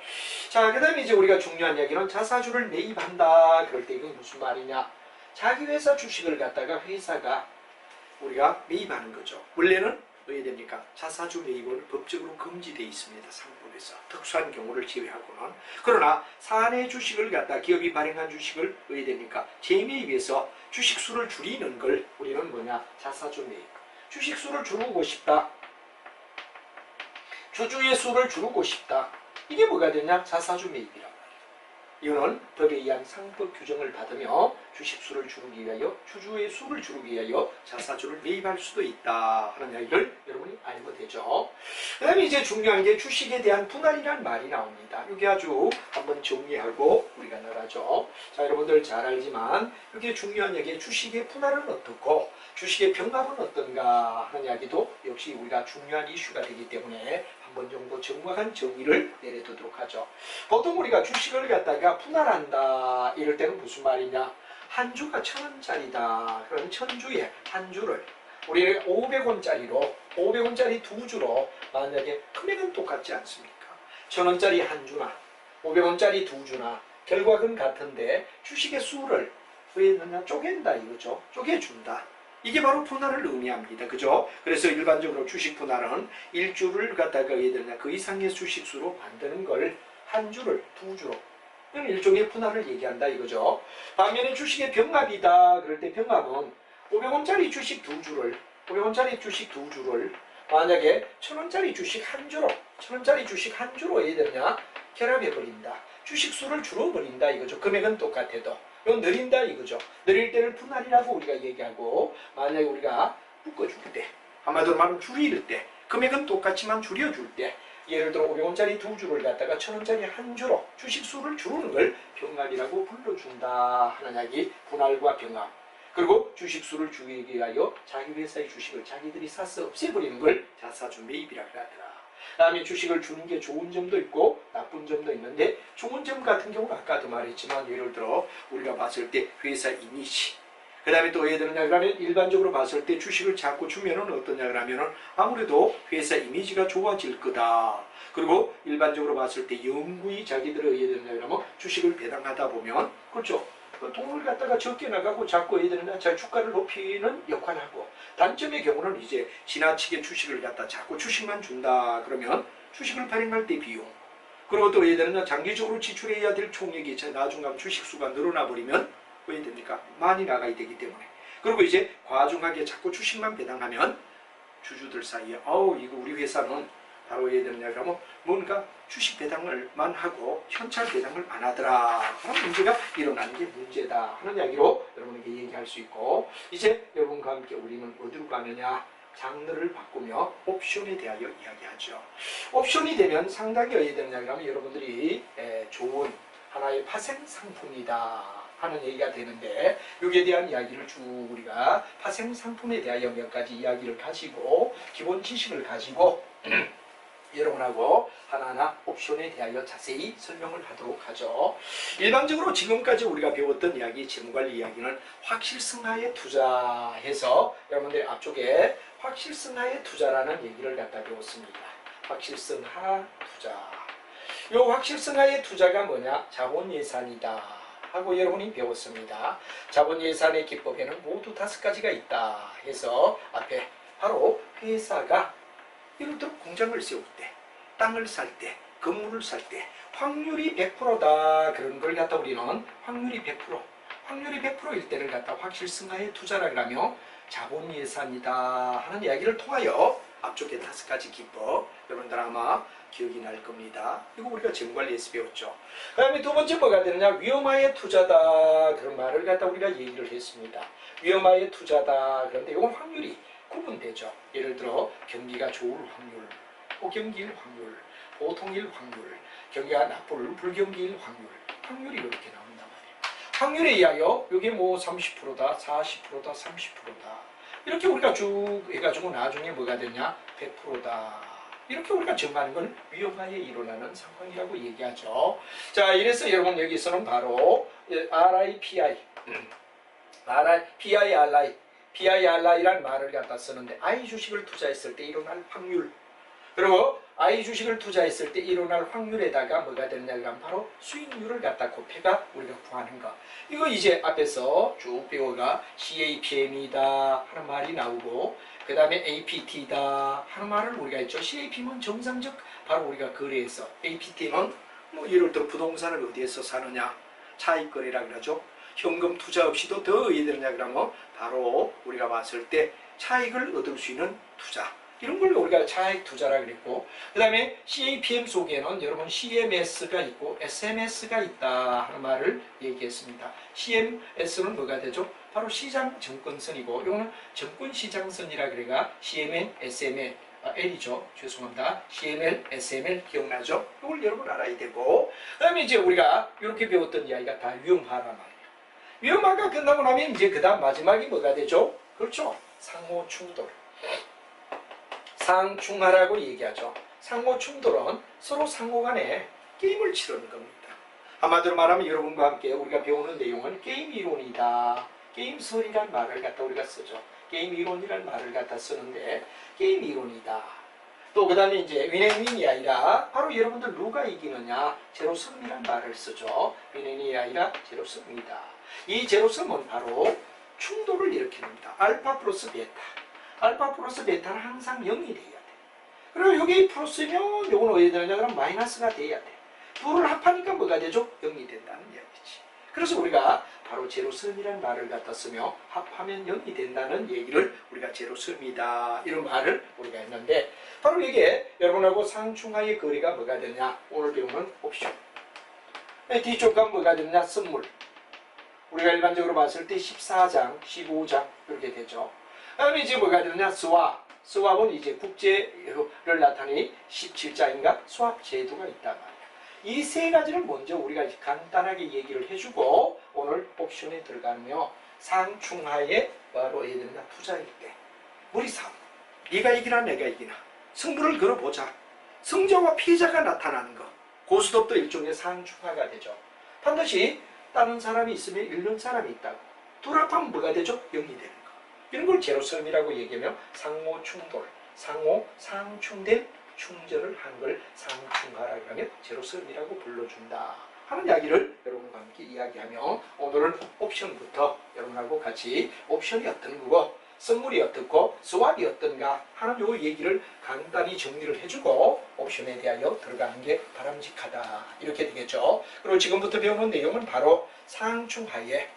자, 그 다음에 이제 우리가 중요한 이야기는 자사주를 매입한다. 그럴 때 이건 무슨 말이냐, 자기 회사 주식을 갖다가 회사가 우리가 매입하는 거죠. 원래는 왜 됩니까? 자사주 매입은 법적으로 금지되어 있습니다. 상법에서. 특수한 경우를 제외하고는. 그러나 사내 주식을 갖다 기업이 발행한 주식을 왜 됩니까? 재매입해서 주식수를 줄이는 걸 우리는 뭐냐? 자사주 매입. 주식수를 줄이고 싶다. 주주의 수를 줄이고 싶다. 이게 뭐가 되냐? 자사주 매입이란 말이에요. 이거는 법에 의한 상법 규정을 받으며 주식수를 줄이기 위하여, 주주의 수를 줄이기 위하여 자사주를 매입할 수도 있다 하는 이야기를 여러분이 알면 되죠. 그 다음에 이제 중요한 게 주식에 대한 분할이라는 말이 나옵니다. 이게 아주 한번 정리하고 우리가 나가죠. 자, 여러분들 잘 알지만 이게 중요한 얘기, 주식의 분할은 어떻고 주식의 병합은 어떤가 하는 이야기도 역시 우리가 중요한 이슈가 되기 때문에 한 번 정도 정확한 정의를 내려두도록 하죠. 보통 우리가 주식을 갖다가 분할한다 이럴 때는 무슨 말이냐, 한 주가 1,000원짜리다. 그럼 1,000주에 한 주를 우리 500원짜리로 500원짜리 두 주로, 만약에 금액은 똑같지 않습니까? 1,000원짜리 한 주나 500원짜리 두 주나 결과는 같은데 주식의 수를 왜 넣냐? 쪼갠다 이거죠. 쪼개준다. 이게 바로 분할을 의미합니다. 그죠? 그래서 일반적으로 주식 분할은 일주를 갖다가 그 이상의 주식수로 만드는 걸 한 주를 두 주로 이런 일종의 분할을 얘기한다 이거죠. 반면에 주식의 병합이다. 그럴 때 병합은 500원짜리 주식 두 주를 500원짜리 주식 두 주를 만약에 1000원짜리 주식 한 주로 1000원짜리 주식 한 주로 해야 되느냐? 결합해버린다. 주식수를 줄어버린다 이거죠. 금액은 똑같아도. 이건 느린다 이거죠. 느릴 때를 분할이라고 우리가 얘기하고 만약에 우리가 묶어줄 때 한마디로 말하면 줄일 때 금액은 똑같지만 줄여줄 때 예를 들어 500원짜리 두 주를 갖다가 1000원짜리 한 주로 주식수를 줄이는 걸 병합이라고 불러준다 하는 이야기. 분할과 병합. 그리고 주식수를 줄이기 위하여 자기 회사의 주식을 자기들이 사서 없애버리는 걸 자사주 매입이라고 하더라. 다음에 주식을 주는 게 좋은 점도 있고 나쁜 점도 있는데 좋은 점 같은 경우는 아까도 말했지만 예를 들어 우리가 봤을 때 회사 이미지 그 다음에 또 왜 되느냐 그러면 일반적으로 봤을 때 주식을 자꾸 주면은 어떠냐 그러면은 아무래도 회사 이미지가 좋아질 거다. 그리고 일반적으로 봤을 때 영구히 자기들의 왜 되느냐 그러면 주식을 배당하다 보면 그렇죠. 돈을 갖다가 적게 나가고 자꾸 해야 되느냐 자 주가를 높이는 역할을 하고 단점의 경우는 이제 지나치게 주식을 갖다 자꾸 주식만 준다 그러면 주식을 발행할 때 비용 그리고 또 해야 되느냐 장기적으로 지출해야 될 총액이 나중 가면 주식수가 늘어나 버리면 왜 됩니까? 많이 나가야 되기 때문에 그리고 이제 과중하게 자꾸 주식만 배당하면 주주들 사이에 이거 우리 회사는 바로 해야 되느냐 그러면 뭔가 주식 배당을만 하고 현찰 배당을 안 하더라 하는 문제가 일어나는 게 문제다 하는 이야기로 여러분에게 얘기할 수 있고 이제 여러분과 함께 우리는 어디로 가느냐 장르를 바꾸며 옵션에 대하여 이야기하죠. 옵션이 되면 상당히 어디에 되느냐 그러면 여러분들이 좋은 하나의 파생 상품이다 하는 얘기가 되는데 여기에 대한 이야기를 쭉 우리가 파생 상품에 대하여 몇 가지 이야기를 가지고 기본 지식을 가지고 여러분하고 하나하나 옵션에 대하여 자세히 설명을 하도록 하죠. 일반적으로 지금까지 우리가 배웠던 이야기, 재무관리 이야기는 확실성하에 투자해서 여러분들이 앞쪽에 확실성하에 투자라는 얘기를 갖다 배웠습니다. 확실성하 투자. 이 확실성하에 투자가 뭐냐? 자본예산이다 하고 여러분이 배웠습니다. 자본예산의 기법에는 모두 5가지가 있다 해서 앞에 바로 회사가 예를 들어 공장을 세울 때, 땅을 살 때, 건물을 살 때 확률이 100%다. 그런 걸 갖다 우리는 확률이 100%, 확률이 100%일 때를 갖다 확실성하에 투자라 그러며 자본예산이다 하는 이야기를 통하여 앞쪽에 5가지 기법 여러분들 아마 기억이 날 겁니다. 이거 우리가 재무관리에서 배웠죠. 그 다음에 두 번째 뭐가 되느냐? 위험하에 투자다. 그런 말을 갖다 우리가 얘기를 했습니다. 위험하에 투자다. 그런데 이건 확률이 구분되죠. 예를 들어 경기가 좋을 확률, 호경기일 확률, 보통일 확률, 경기가 나쁠 불경기일 확률, 확률이 이렇게 나온단 말이에요. 확률에 의하여 이게 뭐 30%다, 40%다, 30%다. 이렇게 우리가 쭉 해가지고 나중에 뭐가 되냐? 100%다. 이렇게 우리가 정하는 건 위험하게 일어나는 상황이라고 얘기하죠. 자, 이래서 여러분 여기서는 바로 RIPI, PIRI라는 말을 갖다 쓰는데 I 주식을 투자했을 때 일어날 확률 그리고 I 주식을 투자했을 때 일어날 확률에다가 뭐가 되느냐 그러면 바로 수익률을 갖다 곱해가 우리가 구하는 거. 이거 이제 앞에서 쭉 배워가 CAPM이다 하는 말이 나오고 그 다음에 APT다 하는 말을 우리가 했죠. CAPM은 정상적 바로 우리가 거래에서 APT는 뭐 예를 들어 부동산을 어디에서 사느냐 차익거래라 그러죠. 현금 투자 없이도 더 이해되느냐 그러면 바로 우리가 봤을 때 차익을 얻을 수 있는 투자 이런 걸 우리가 차익 투자라 그랬고 그 다음에 CAPM 속에는 여러분 CMS가 있고 SMS가 있다 하는 말을 얘기했습니다. CMS는 뭐가 되죠? 바로 시장증권선이고 이거는 증권시장선이라 그래가 CMN, SMN L이죠. 죄송합니다. CML, SML 기억나죠? 이걸 여러분 알아야 되고 그 다음에 이제 우리가 이렇게 배웠던 이야기가 다 위험하란 말이에요. 위험하가 끝나고 나면 이제 그 다음 마지막이 뭐가 되죠? 그렇죠. 상호충돌. 상충하라고 얘기하죠. 상호충돌은 서로 상호간에 게임을 치르는 겁니다. 한마디로 말하면 여러분과 함께 우리가 배우는 내용은 게임 이론이다. 게임설이란 말을 갖다 우리가 쓰죠. 게임 이론이란 말을 갖다 쓰는데 게임 이론이다. 또 그 다음에 이제 윈앤윈이 아니라 바로 여러분들 누가 이기느냐 제로섬이란 말을 쓰죠. 윈앤윈이 아니라 제로섬입니다. 이 제로섬은 바로 충돌을 일으킵니다. 알파 플러스 베타. 알파 플러스 베타는 항상 0이 돼야 돼. 그리고 여기 플러스면 요건 어디 되느냐 그럼 마이너스가 돼야 돼. 둘을 합하니까 뭐가 되죠? 0이 된다는 이야기지. 그래서 우리가 바로 제로섬이라는 말을 갖다 쓰며 합하면 0이 된다는 얘기를 우리가 제로섬이다 이런 말을 우리가 했는데 바로 이게 여러분하고 상충하의 거리가 뭐가 되냐 오늘 배우는 옵션. 뒤쪽 가면 뭐가 되냐 선물. 우리가 일반적으로 봤을 때 14장, 15장 이렇게 되죠. 그다음에 이제 뭐가 되느냐 스왑. 스왑은 이제 국제를 나타내는 17장인가 수합 제도가 있단 말이야. 이 세 가지를 먼저 우리가 간단하게 얘기를 해주고 오늘 옵션에 들어가며 상충하에 바로 해야 된다. 투자일 때 우리 삶 네가 이기나 내가 이기나 승부를 걸어보자. 승자와 피해자가 나타나는 것 고스톱도 일종의 상충하가 되죠. 반드시 다른 사람이 있으면 잃는 사람이 있다고 둘 합하면 뭐가 되죠? 0이 되는 거. 이런 걸 제로섬이라고 얘기하며 상호 충돌 상호 상충된 충절을 한 걸 상충하라고 하면 제로섬이라고 불러준다 하는 이야기를 여러분과 함께 이야기하며 오늘은 옵션부터 여러분하고 같이 옵션이 어떤 거고 선물이 어떻고 스왑이 어떤가 하는 요 얘기를 간단히 정리를 해주고 옵션에 대하여 들어가는 게 바람직하다 이렇게 되겠죠. 그리고 지금부터 배우는 내용은 바로 상충하에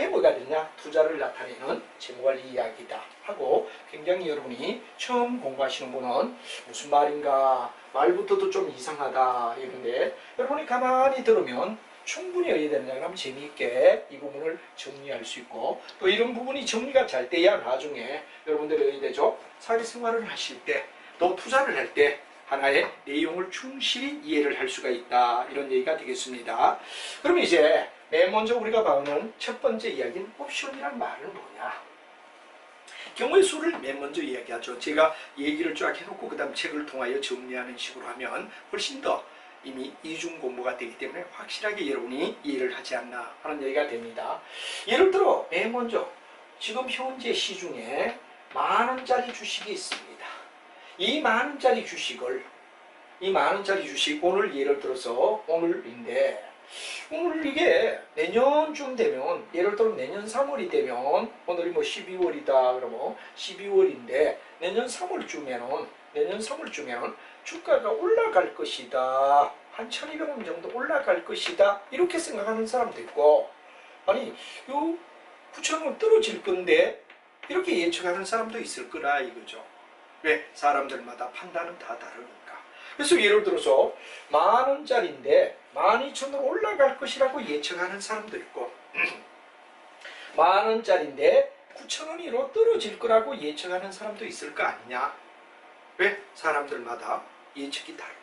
뭐가 되냐 투자를 나타내는 재무관리 이야기다 하고 굉장히 여러분이 처음 공부하시는 분은 무슨 말인가 말부터도 좀 이상하다 이런데 여러분이 가만히 들으면 충분히 어디 되느냐 그러면 재미있게 이 부분을 정리할 수 있고 또 이런 부분이 정리가 잘 돼야 나중에 여러분들이 어디 되죠 사회생활을 하실 때 또 투자를 할 때 하나의 내용을 충실히 이해를 할 수가 있다 이런 얘기가 되겠습니다. 그러면 이제 맨 먼저 우리가 봐오는 첫 번째 이야기는 옵션이란 말은 뭐냐 경우의 수를 맨 먼저 이야기하죠. 제가 얘기를 쫙 해놓고 그 다음 책을 통하여 정리하는 식으로 하면 훨씬 더 이미 이중 공부가 되기 때문에 확실하게 여러분이 이해를 하지 않나 하는 얘기가 됩니다. 예를 들어 맨 먼저 지금 현재 시중에 만원짜리 주식이 있습니다. 이 만원짜리 주식 오늘 예를 들어서 오늘인데 오늘 이게 내년쯤 되면 예를 들어 내년 3월이 되면 오늘이 뭐 12월이다 그러면 12월인데 내년 3월쯤에는 주가가 올라갈 것이다. 한 1200원 정도 올라갈 것이다. 이렇게 생각하는 사람도 있고 아니 요 9,000원 떨어질 건데 이렇게 예측하는 사람도 있을 거라 이거죠. 왜? 사람들마다 판단은 다 다르니까. 그래서 예를 들어서 만원짜리인데 12,000원으로 올라갈 것이라고 예측하는 사람도 있고 만원짜리인데 9,000원으로 떨어질 거라고 예측하는 사람도 있을 거 아니냐. 왜? 사람들마다 예측이 다르니까.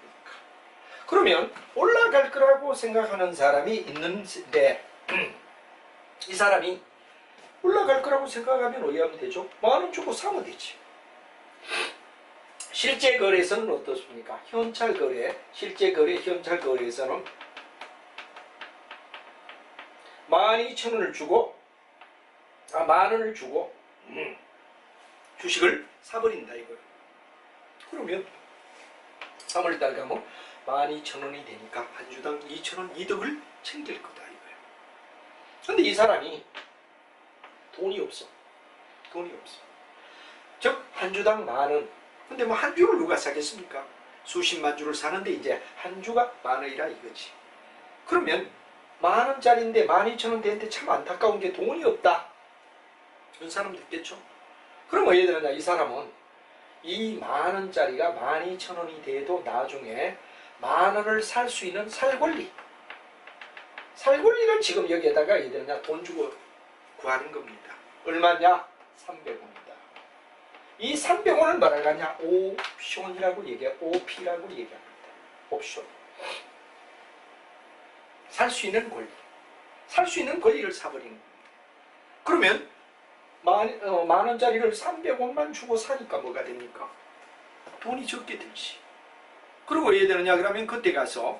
그러면 올라갈 거라고 생각하는 사람이 있는데 이 사람이 올라갈 거라고 생각하면 어떻게 하면 되죠? 만원 주고 사면 되지. 실제 거래에서는 어떻습니까? 실제 거래 현찰 거래에서는 12,000원을 주고 만원을 주고 주식을 사버린다 이거예요. 그러면 3월달 가면 12,000원이 되니까 한 주당 2,000원 이득을 챙길 거다 이거예요. 근데 이 사람이 돈이 없어. 즉 한 주당 만원. 근데 뭐 한 주를 누가 사겠습니까? 수십만 주를 사는데 이제 한 주가 만원이라 이거지. 그러면 만원짜리인데 12,000원 되는데 참 안타까운 게 돈이 없다. 그런 사람도 있겠죠. 그럼 어떻게 되느냐 이 사람은 이 만원짜리가 12,000원이 돼도 나중에 만원을 살 수 있는 살권리를 지금 여기에다가 어떻게 되느냐 돈 주고 구하는 겁니다. 얼마냐? 300원이다. 이 300원을 뭐라고 하냐? 옵션이라고 OP라고 얘기합니다. 옵션. 살 수 있는 권리를 사버리는 겁니다. 그러면 만원짜리를 300원만 주고 사니까 뭐가 됩니까? 돈이 적게 들지. 그리고 왜 되느냐 그러면 그때 가서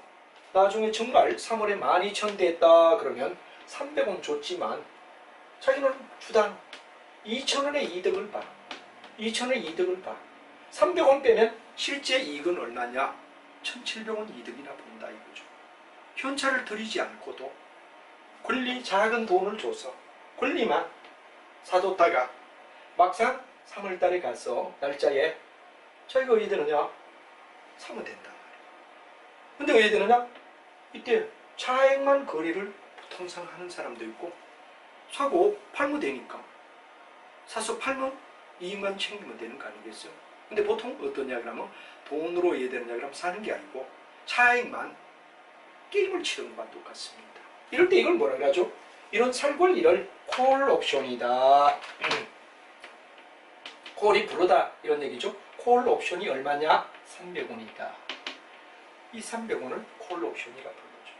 나중에 정말 3월에 12,000 됐다 그러면 300원 줬지만 자기는 주당 2,000원의 이득을 봐. 2,000원의 이득을 봐. 300원 빼면 실제 이익은 얼마냐? 1,700원 이득이나 본다 이거죠. 현찰을 들이지 않고도 권리 작은 돈을 줘서 권리만 사뒀다가 막상 3월달에 가서 날짜에 저희가 왜 되느냐? 사면 된단 말이에요. 근데 왜 되느냐? 이때 차액만 거래를 통상 하는 사람도 있고 사고 팔면 되니까 사서 팔면 이익만 챙기면 되는 거 아니겠어요? 근데 보통 어떠냐 그러면 돈으로 이해되느냐 그러면 사는 게 아니고 차액만 게임을 치르는 것과 똑같습니다. 이럴 때 이걸 뭐라 그러죠? 이런 살 권리를 콜 옵션이다. 콜이 부르다 이런 얘기죠. 콜 옵션이 얼마냐? 300원이다. 이 300원을 콜 옵션이라 부르죠.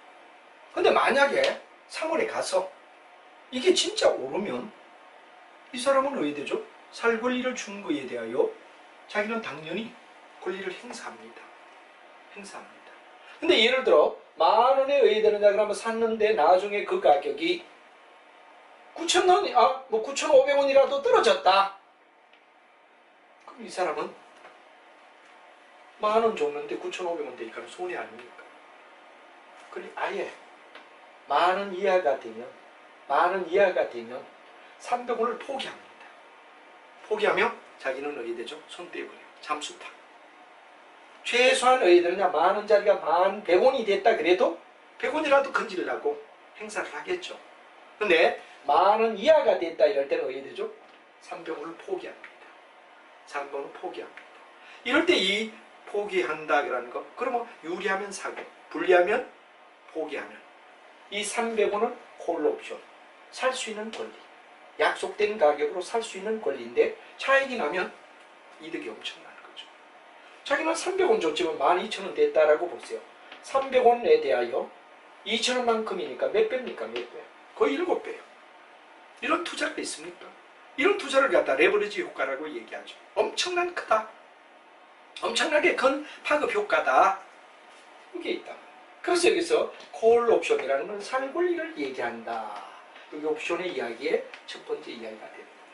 근데 만약에 3월에 가서 이게 진짜 오르면 이 사람은 왜 되죠? 살 권리를 준 거에 대하여 자기는 당연히 권리를 행사합니다. 행사합니다. 근데 예를 들어 10,000원에 의해되느냐 그러면 샀는데 나중에 그 가격이 9,000원, 9,500원이라도 떨어졌다. 그럼 이 사람은 10,000원 줬는데 9,500원 되니까 손해 아닙니까? 그럼 아예 10,000원 이하가 되면 300원을 포기합니다. 포기하며 자기는 의해되죠? 손 떼버려요. 잠수타. 최소한 의해되느냐 10,000원짜리가 1,100원이 됐다 그래도 100원이라도 건지려고 행사를 하겠죠. 근데 10,000원 이하가 됐다 이럴 때는 의해되죠? 300원을 포기합니다. 300원을 포기합니다. 이럴 때 이 포기한다라는 거, 그러면 유리하면 사고, 불리하면 포기하면 이 300원은 콜 옵션, 살 수 있는 권리, 약속된 가격으로 살 수 있는 권리인데 차익이 나면 이득이 엄청나는 거죠. 자기는 300원 줬지만 12,000원 됐다라고 보세요. 300원에 대하여 2,000원만큼이니까 몇 배입니까? 몇 배? 거의 7배예요. 이런 투자가 있습니까? 이런 투자를 갖다 레버리지 효과라고 얘기하죠. 엄청난 크다. 엄청나게 큰 파급 효과다. 이게 있다. 그래서 여기서 콜 옵션이라는 건 살 권리를 얘기한다. 여기 옵션의 이야기의 첫 번째 이야기가 되는 겁니다.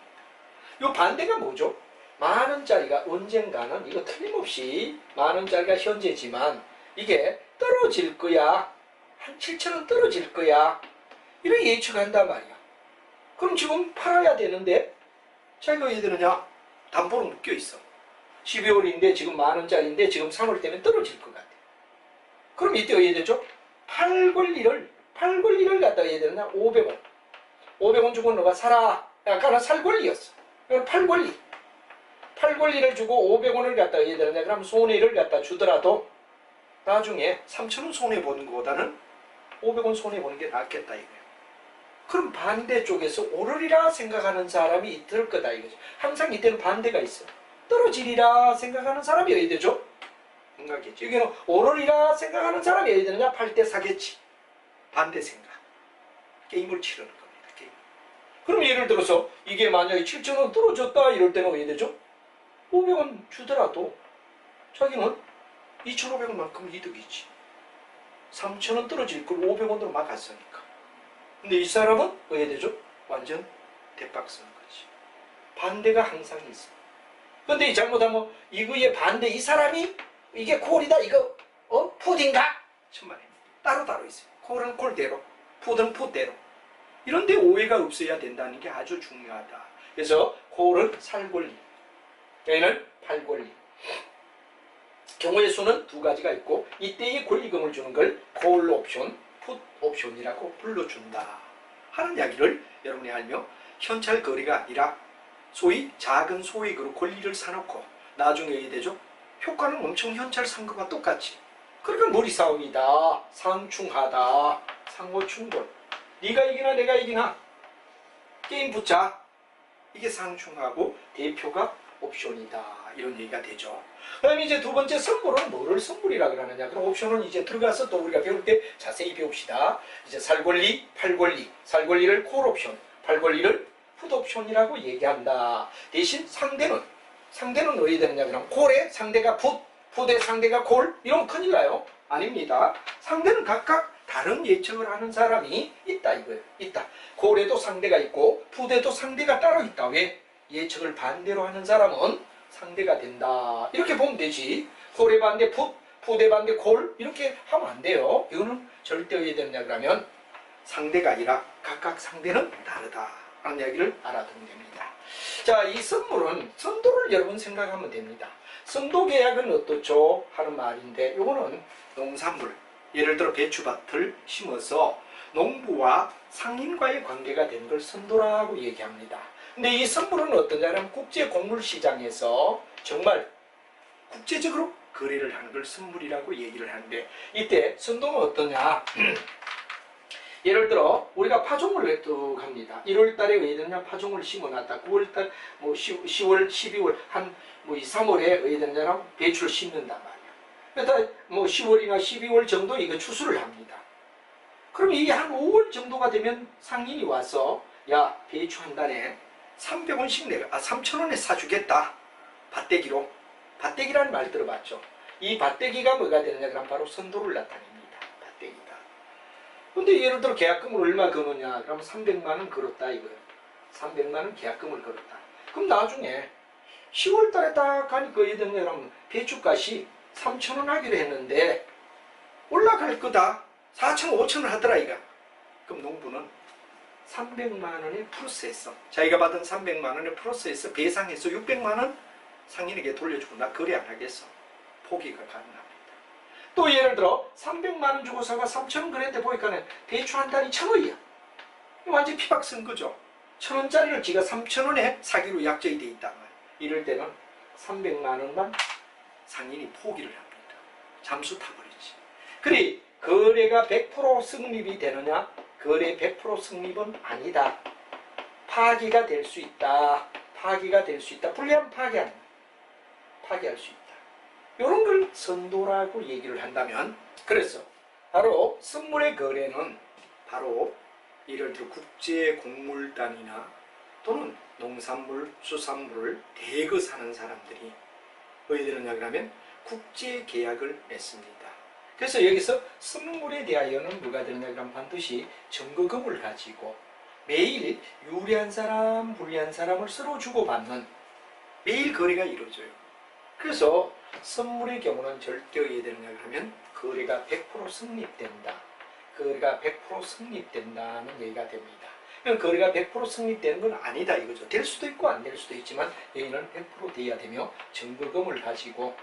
이 반대가 뭐죠? 10,000원짜리가 언젠가는 이거 틀림없이 10,000원짜리가 현재지만 이게 떨어질 거야. 한 7,000원 떨어질 거야. 이렇게 예측한단 말이야. 그럼 지금 팔아야 되는데 자기가 왜 되느냐? 담보로 묶여 있어. 12월인데 지금 10,000원짜리인데 지금 3월 때면 떨어질 것 같아. 그럼 이때 왜 되죠? 팔 권리를 갖다 해야 되느냐? 500원. 500원 주고 너가 사라. 아까는 살 권리였어. 이건 팔 권리를 주고 500원을 갖다 해야 되느냐? 그럼 손해를 갖다 주더라도 나중에 3,000원 손해 보는 것보다는 500원 손해 보는 게 낫겠다 이거예요. 그럼 반대쪽에서 오르리라 생각하는 사람이 있을 거다 이거죠. 항상 이때는 반대가 있어. 떨어지리라 생각하는 사람이 어디 되죠? 생각했지. 여기는 오르리라 생각하는 사람이 어디 되느냐? 팔 때 사겠지. 반대 생각. 게임을 치르는 겁니다. 게임. 그럼 예를 들어서 이게 만약에 7,000원 떨어졌다 이럴 때는 어디 되죠? 500원 주더라도 자기는 2,500원만큼 이득이지. 3,000원 떨어질 걸 500원으로 막 갔으니까. 근데 이 사람은 어디 되죠? 완전 대박 쓰는 거지. 반대가 항상 있어. 근데 잘못하면 이거의 반대 이 사람이 이게 콜이다 이거 푸드인가? 천만에 따로따로 있어요. 콜은 콜대로, 푸드는 푸드대로. 이런데 오해가 없어야 된다는 게 아주 중요하다. 그래서 콜은 살 권리, 얘는 팔 권리. 경우의 수는 두 가지가 있고 이때의 권리금을 주는 걸 콜 옵션, 풋 옵션이라고 불러준다 하는 이야기를 여러분이 알며 현찰 거래가 아니라 소위 작은 소액으로 권리를 사놓고 나중에 이게 되죠? 효과는 엄청 현찰 산 것과 똑같이. 그러니까 머리 싸움이다. 상충하다. 상호충돌. 네가 이기나 내가 이기나 게임 붙자. 이게 상충하고 대표가 옵션이다. 이런 얘기가 되죠. 그 다음에 이제 두 번째 선물은 뭐를 선물이라 그러느냐. 그럼 옵션은 이제 들어가서 또 우리가 배울 때 자세히 배웁시다. 이제 살권리, 팔권리. 살권리를 콜옵션, 팔권리를 풋옵션이라고 얘기한다. 대신 상대는 어디 되느냐 그러면 콜의 상대가 풋의 상대가 콜? 이러면 큰일 나요. 아닙니다. 상대는 각각 다른 예측을 하는 사람이 있다 이거예요. 있다. 콜에도 상대가 있고 풋에도 상대가 따로 있다. 왜? 예측을 반대로 하는 사람은 상대가 된다. 이렇게 보면 되지. 고래 반대 풋, 풋의 반대 골 이렇게 하면 안 돼요. 이거는 절대 어떻게 되느냐 그러면 상대가 아니라 각각 상대는 다르다 하는 이야기를 알아두면 됩니다. 자, 이 선물은 선도를 여러분 생각하면 됩니다. 선도 계약은 어떻죠? 하는 말인데 이거는 농산물, 예를 들어 배추밭을 심어서 농부와 상인과의 관계가 되는 걸 선도라고 얘기합니다. 근데 이 선물은 어떠냐면 국제 곡물 시장에서 정말 국제적으로 거래를 하는 걸 선물이라고 얘기를 하는데 이때 선도는 어떠냐? 예를 들어 우리가 파종을 획득합니다. 1월 달에 왜 되느냐 파종을 심어놨다. 9월 달, 뭐 10월, 12월 한 뭐 2, 3월에 왜 되느냐 배추를 심는단 말이야. 그러니까 뭐 10월이나 12월 정도 이거 추수를 합니다. 그럼 이게 한 5월 정도가 되면 상인이 와서 야 배추 한 단에 300원씩 내가 3,000원에 사주겠다. 밭대기로. 밭대기라는 말 들어봤죠. 이 밭대기가 뭐가 되느냐 그럼 바로 선도를 나타냅니다. 밭대기가. 근데 예를 들어 계약금을 얼마 거느냐 그러면 300만 원 걸었다 이거예요. 300만 원 계약금을 걸었다. 그럼 나중에 10월 달에 딱 가니까 어떻게 되느냐 그러면 배추값이 3,000원 하기로 했는데 올라갈 거다. 4,000원, 5,000원 하더라 이거. 그럼 농부는 300만 원에 플러스해서 자기가 받은 300만 원에 플러스해서 배상해서 600만 원 상인에게 돌려주고 나 거래 안 하겠어. 포기가 가능합니다. 또 예를 들어 300만 원 주고 사가 3,000원 그랬는데 보니까 배추 한 단이 1,000원이야. 완전 피박 쓴 거죠. 1,000원짜리를 지가 3,000원에 사기로 약정이 돼 있단 말이야. 이럴 때는 300만 원만 상인이 포기를 합니다. 잠수 타버리지. 그래 거래가 100% 승립이 되느냐? 거래 100% 승립은 아니다. 파기가 될 수 있다. 파기가 될 수 있다. 불리하면 파기할 수 있다. 이런 걸 선도라고 얘기를 한다면 그래서 바로 선물의 거래는 바로 예를 들어 국제 곡물단이나 또는 농산물, 수산물을 대거 사는 사람들이 어디 되느냐 그러면 국제 계약을 맺습니다. 그래서 여기서 선물에 대하여는 뭐가 되느냐 그러면 반드시 증거금을 가지고 매일 유리한 사람, 불리한 사람을 서로 주고받는 매일 거래가 이루어져요. 그래서 선물의 경우는 절대 어떻게 되느냐 그러면 거래가 100% 승립된다. 거래가 100% 승립된다는 얘기가 됩니다. 거래가 100% 승립되는 건 아니다 이거죠. 될 수도 있고 안 될 수도 있지만 여기는 100% 돼야 되며 증거금을 가지고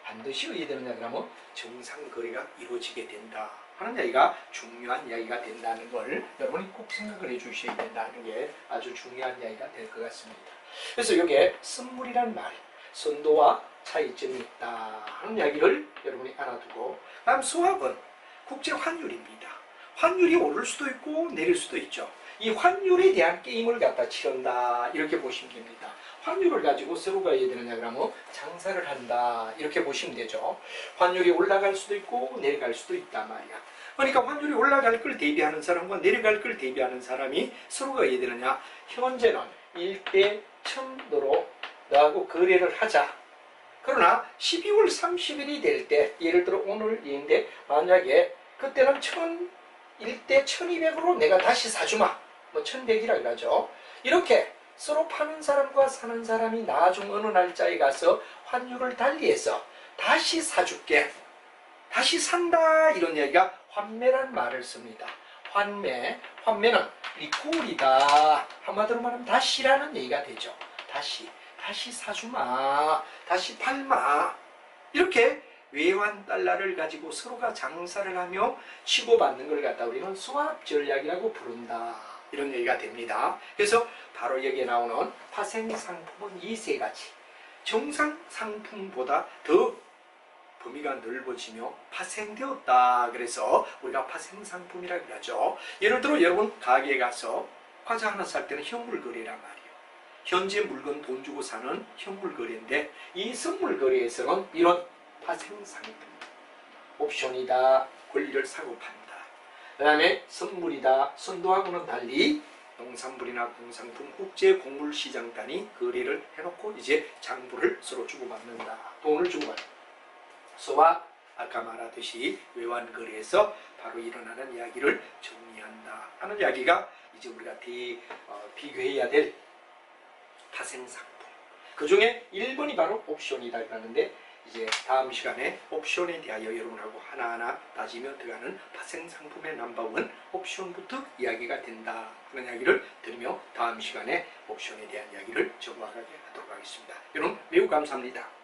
반드시 어떻게 되느냐 그러면 정상 거래가 이루어지게 된다 하는 이야기가 중요한 이야기가 된다는 걸 여러분이 꼭 생각을 해주셔야 된다는 게 아주 중요한 이야기가 될 것 같습니다. 그래서 이게 선물이란 말, 선도와 차이점이 있다 하는 이야기를 여러분이 알아두고 다음 수학은 국제 환율입니다. 환율이 오를 수도 있고 내릴 수도 있죠. 이 환율에 대한 게임을 갖다 치른다 이렇게 보시면 됩니다. 환율을 가지고 서로가 해야 되느냐 그러면 장사를 한다 이렇게 보시면 되죠. 환율이 올라갈 수도 있고 내려갈 수도 있단 말이야. 그러니까 환율이 올라갈 걸 대비하는 사람과 내려갈 걸 대비하는 사람이 서로가 해야 되느냐. 현재는 1대 1000으로 너하고 거래를 하자. 그러나 12월 30일이 될 때 예를 들어 오늘인데 만약에 그때는 1대 1200으로 내가 다시 사주마. 뭐 1100이라 그러죠. 이렇게 서로 파는 사람과 사는 사람이 나중 어느 날짜에 가서 환율을 달리해서 다시 사줄게. 다시 산다. 이런 얘기가 환매란 말을 씁니다. 환매는 리콜이다. 한마디로 말하면 다시라는 얘기가 되죠. 다시 사주마. 다시 팔마. 이렇게 외환 달러를 가지고 서로가 장사를 하며 치고받는 걸 갖다 우리는 수합 전략이라고 부른다. 이런 얘기가 됩니다. 그래서 바로 여기에 나오는 파생 상품은 이 세 가지. 정상 상품보다 더 범위가 넓어지며 파생되었다. 그래서 우리가 파생 상품이라고 하죠. 예를 들어 여러분 가게에 가서 과자 하나 살 때는 현물 거래란 말이에요. 현재 물건 돈 주고 사는 현물 거래인데 이 선물 거래에서는 이런 파생 상품, 옵션이다, 권리를 사고 판다. 그 다음에 선물이다, 선도하고는 달리 농산물이나 공산품 국제 곡물 시장 단위 거래를 해놓고 이제 장부를 서로 주고받는다. 돈을 주고받는다. 소와 아까 말하듯이 외환 거래에서 바로 일어나는 이야기를 정리한다 하는 이야기가 이제 우리가 비교해야 될 파생 상품. 그 중에 1번이 바로 옵션이다 그러는데 이제 다음 시간에 옵션에 대하여 여러분하고 하나하나 따지며 들어가는 파생상품의 넘버원 옵션부터 이야기가 된다. 그런 이야기를 들으며 다음 시간에 옵션에 대한 이야기를 전망하게 하도록 하겠습니다. 여러분 매우 감사합니다.